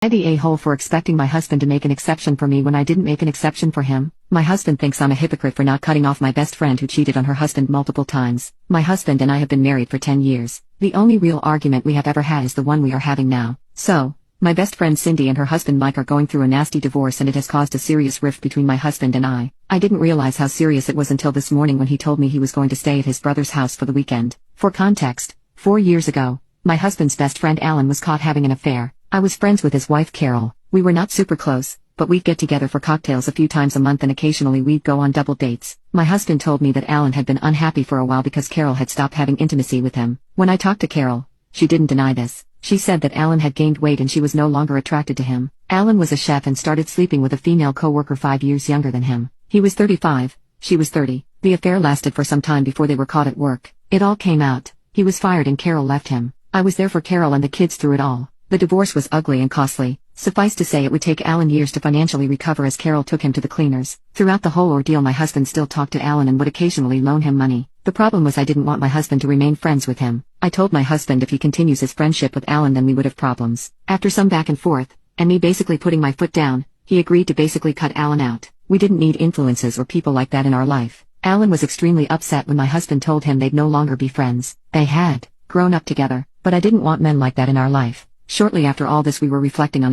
The a-hole for expecting my husband to make an exception for me when I didn't make an exception for him. My husband thinks I'm a hypocrite for not cutting off my best friend who cheated on her husband multiple times. My husband and I have been married for 10 years. The only real argument we have ever had is the one we are having now. So, my best friend Cindy and her husband Mike are going through a nasty divorce and it has caused a serious rift between my husband and I. I didn't realize how serious it was until this morning when he told me he was going to stay at his brother's house for the weekend. For context, 4 years ago, my husband's best friend Alan was caught having an affair. I was friends with his wife Carol. We were not super close, but we'd get together for cocktails a few times a month and occasionally we'd go on double dates. My husband told me that Alan had been unhappy for a while because Carol had stopped having intimacy with him. When I talked to Carol, she didn't deny this. She said that Alan had gained weight and she was no longer attracted to him. Alan was a chef and started sleeping with a female co-worker 5 years younger than him. He was 35, she was 30. The affair lasted for some time before they were caught at work. It all came out. He was fired and Carol left him. I was there for Carol and the kids through it all. The divorce was ugly and costly. Suffice to say it would take Alan years to financially recover as Carol took him to the cleaners. Throughout the whole ordeal my husband still talked to Alan and would occasionally loan him money. The problem was I didn't want my husband to remain friends with him. I told my husband if he continues his friendship with Alan then we would have problems. After some back and forth, and me basically putting my foot down, he agreed to basically cut Alan out. We didn't need influences or people like that in our life. Alan was extremely upset when my husband told him they'd no longer be friends. They had grown up together, but I didn't want men like that in our life. Shortly after all this we were reflecting on